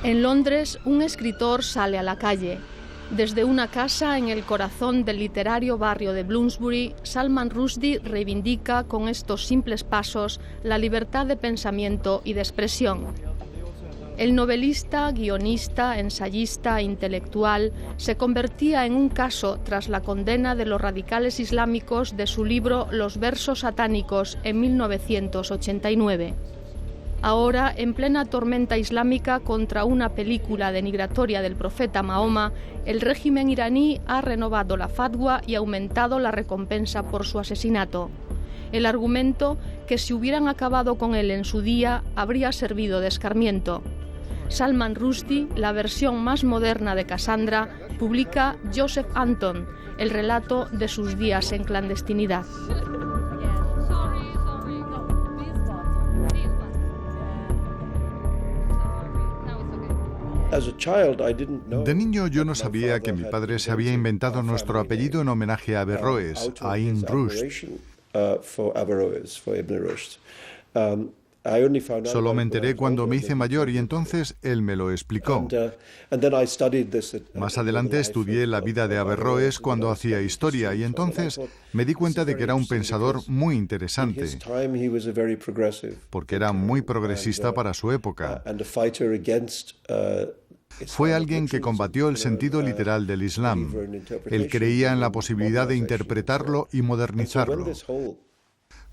En Londres, un escritor sale a la calle. Desde una casa en el corazón del literario barrio de Bloomsbury, Salman Rushdie reivindica con estos simples pasos la libertad de pensamiento y de expresión. El novelista, guionista, ensayista e intelectual se convertía en un caso tras la condena de los radicales islámicos de su libro Los versos satánicos en 1989. Ahora, en plena tormenta islámica contra una película denigratoria del profeta Mahoma, el régimen iraní ha renovado la fatwa y aumentado la recompensa por su asesinato. El argumento, que si hubieran acabado con él en su día, habría servido de escarmiento. Salman Rushdie, la versión más moderna de Cassandra, publica Joseph Anton, el relato de sus días en clandestinidad. De niño yo no sabía que mi padre se había inventado nuestro apellido en homenaje a Averroes, a Ibn Rushd. Solo me enteré cuando me hice mayor y entonces él me lo explicó. Más adelante estudié la vida de Averroes cuando hacía historia y entonces me di cuenta de que era un pensador muy interesante, porque era muy progresista para su época. Fue alguien que combatió el sentido literal del Islam. Él creía en la posibilidad de interpretarlo y modernizarlo.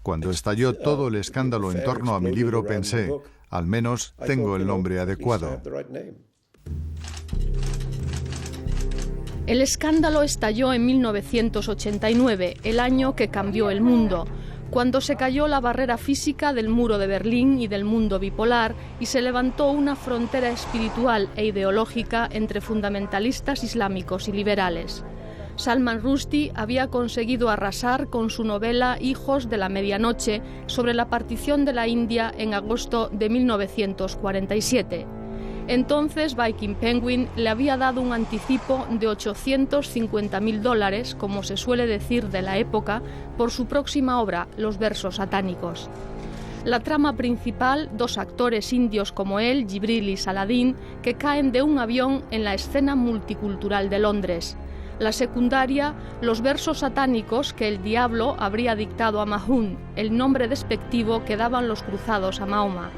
Cuando estalló todo el escándalo en torno a mi libro, pensé, al menos tengo el nombre adecuado. El escándalo estalló en 1989, el año que cambió el mundo, cuando se cayó la barrera física del muro de Berlín y del mundo bipolar y se levantó una frontera espiritual e ideológica entre fundamentalistas islámicos y liberales. Salman Rushdie había conseguido arrasar con su novela Hijos de la Medianoche sobre la partición de la India en agosto de 1947. Entonces Viking Penguin le había dado un anticipo de $850.000, como se suele decir de la época, por su próxima obra, Los versos satánicos. La trama principal, dos actores indios como él, Jibril y Saladin, que caen de un avión en la escena multicultural de Londres. La secundaria, los versos satánicos que el diablo habría dictado a Mahun, el nombre despectivo que daban los cruzados a Mahoma.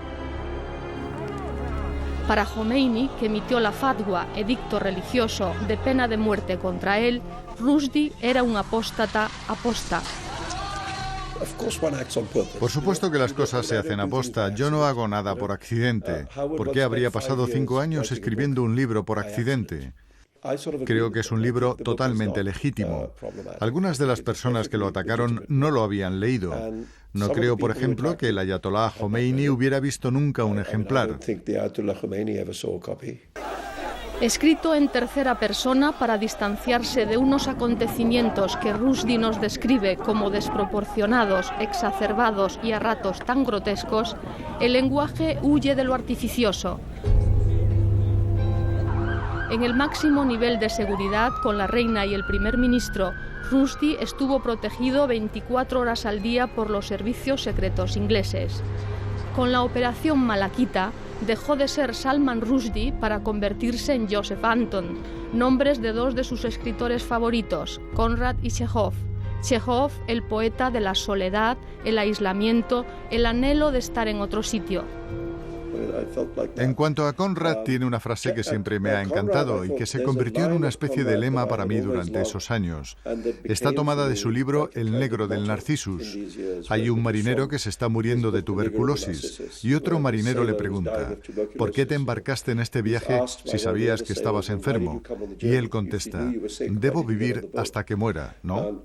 Para Jomeini, que emitió la fatwa, edicto religioso de pena de muerte contra él, Rushdie era un apóstata aposta. Por supuesto que las cosas se hacen aposta. Yo no hago nada por accidente. ¿Por qué habría pasado 5 años escribiendo un libro por accidente? Creo que es un libro totalmente legítimo. Algunas de las personas que lo atacaron no lo habían leído. No creo, por ejemplo, que el ayatolá Jomeini hubiera visto nunca un ejemplar. Escrito en tercera persona para distanciarse de unos acontecimientos que Rushdie nos describe como desproporcionados, exacerbados y a ratos tan grotescos, el lenguaje huye de lo artificioso. En el máximo nivel de seguridad, con la reina y el primer ministro, Rushdie estuvo protegido 24 horas al día por los servicios secretos ingleses. Con la operación Malaquita, dejó de ser Salman Rushdie para convertirse en Joseph Anton, nombres de dos de sus escritores favoritos, Conrad y Chekhov. Chekhov, el poeta de la soledad, el aislamiento, el anhelo de estar en otro sitio. En cuanto a Conrad, tiene una frase que siempre me ha encantado y que se convirtió en una especie de lema para mí durante esos años. Está tomada de su libro El negro del Narcissus. Hay un marinero que se está muriendo de tuberculosis y otro marinero le pregunta, ¿por qué te embarcaste en este viaje si sabías que estabas enfermo? Y él contesta, debo vivir hasta que muera, ¿no?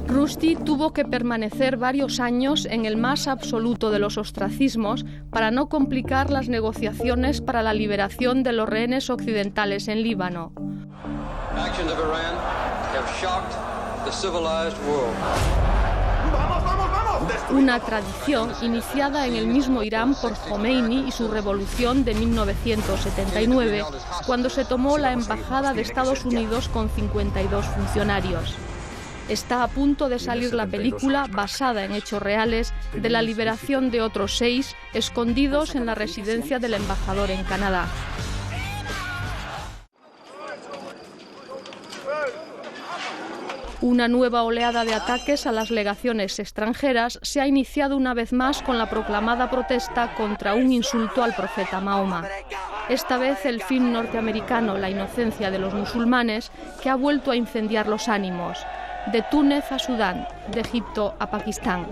Rushdie tuvo que permanecer varios años en el más absoluto de los ostracismos para no complicar las negociaciones para la liberación de los rehenes occidentales en Líbano. Una tradición iniciada en el mismo Irán por Jomeini y su revolución de 1979, cuando se tomó la embajada de Estados Unidos con 52 funcionarios. Está a punto de salir la película basada en hechos reales de la liberación de otros 6 escondidos en la residencia del embajador en Canadá. Una nueva oleada de ataques a las legaciones extranjeras se ha iniciado una vez más con la proclamada protesta contra un insulto al profeta Mahoma. Esta vez el film norteamericano La inocencia de los musulmanes, que ha vuelto a incendiar los ánimos, de Túnez a Sudán, de Egipto a Pakistán.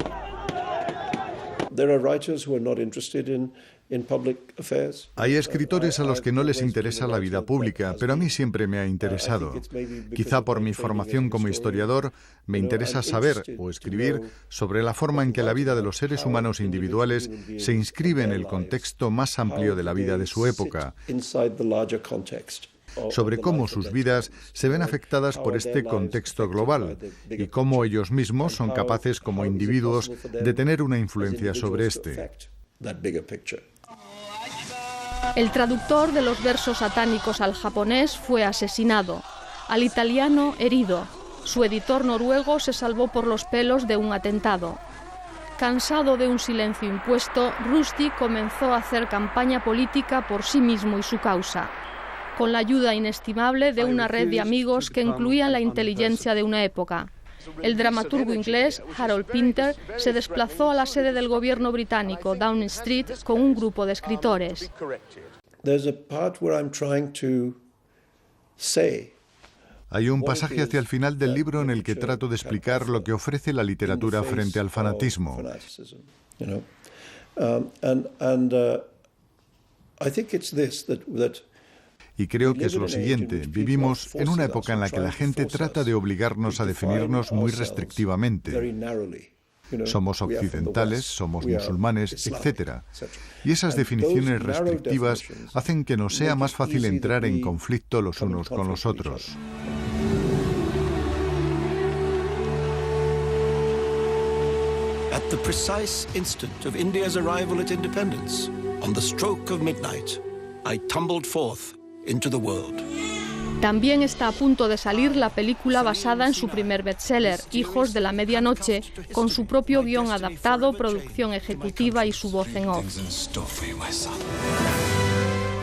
Hay escritores a los que no les interesa la vida pública, pero a mí siempre me ha interesado. Quizá por mi formación como historiador, me interesa saber o escribir sobre la forma en que la vida de los seres humanos individuales se inscribe en el contexto más amplio de la vida de su época, sobre cómo sus vidas se ven afectadas por este contexto global y cómo ellos mismos son capaces como individuos de tener una influencia sobre este. El traductor de los versos satánicos al japonés fue asesinado, al italiano herido. Su editor noruego se salvó por los pelos de un atentado. Cansado de un silencio impuesto, Rushdie comenzó a hacer campaña política por sí mismo y su causa, con la ayuda inestimable de una red de amigos que incluían la inteligencia de una época. El dramaturgo inglés Harold Pinter se desplazó a la sede del gobierno británico, Downing Street, con un grupo de escritores. Hay un pasaje hacia el final del libro en el que trato de explicar lo que ofrece la literatura frente al fanatismo. Y creo que es lo siguiente: vivimos en una época en la que la gente trata de obligarnos a definirnos muy restrictivamente. Somos occidentales, somos musulmanes, etc. Y esas definiciones restrictivas hacen que nos sea más fácil entrar en conflicto los unos con los otros. At the precise instant of India's arrival at independence, on the stroke of midnight, I tumbled forth into the world. También está a punto de salir la película basada en su primer bestseller, Hijos de la Medianoche, con su propio guión adaptado, producción ejecutiva y su voz en off.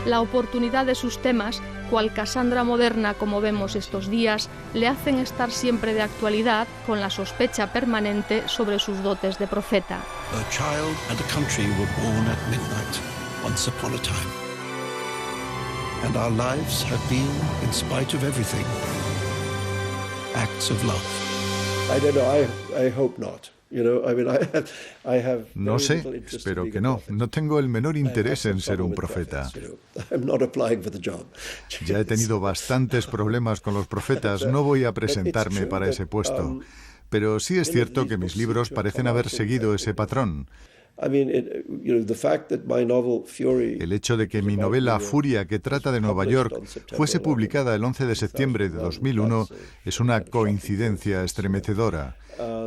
La oportunidad de sus temas, cual Cassandra moderna como vemos estos días, le hacen estar siempre de actualidad, con la sospecha permanente sobre sus dotes de profeta. A child and a country were born at midnight, once upon a time. And our lives have been, in spite of everything, acts of love. I don't know, I hope not. No sé, espero que no. No tengo el menor interés en ser un profeta. Ya he tenido bastantes problemas con los profetas, no voy a presentarme para ese puesto. Pero sí es cierto que mis libros parecen haber seguido ese patrón. El hecho de que mi novela Furia, que trata de Nueva York, fuese publicada el 11 de septiembre de 2001 es una coincidencia estremecedora.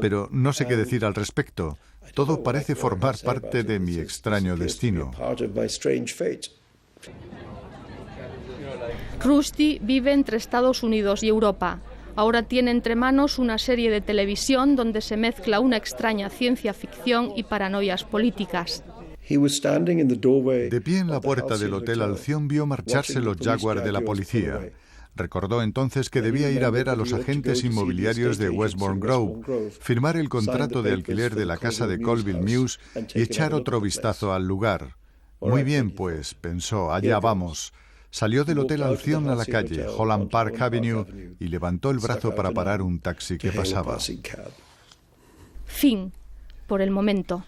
Pero no sé qué decir al respecto. Todo parece formar parte de mi extraño destino. Rushdie vive entre Estados Unidos y Europa. Ahora tiene entre manos una serie de televisión donde se mezcla una extraña ciencia ficción y paranoias políticas. De pie en la puerta del Hotel Alcyon vio marcharse los Jaguar de la policía. Recordó entonces que debía ir a ver a los agentes inmobiliarios de Westbourne Grove, firmar el contrato de alquiler de la casa de Colville Mews y echar otro vistazo al lugar. Muy bien, pues, pensó, allá vamos. Salió del Hotel Alcyon a la calle, Holland Park Avenue, y levantó el brazo para parar un taxi que pasaba. Fin, por el momento.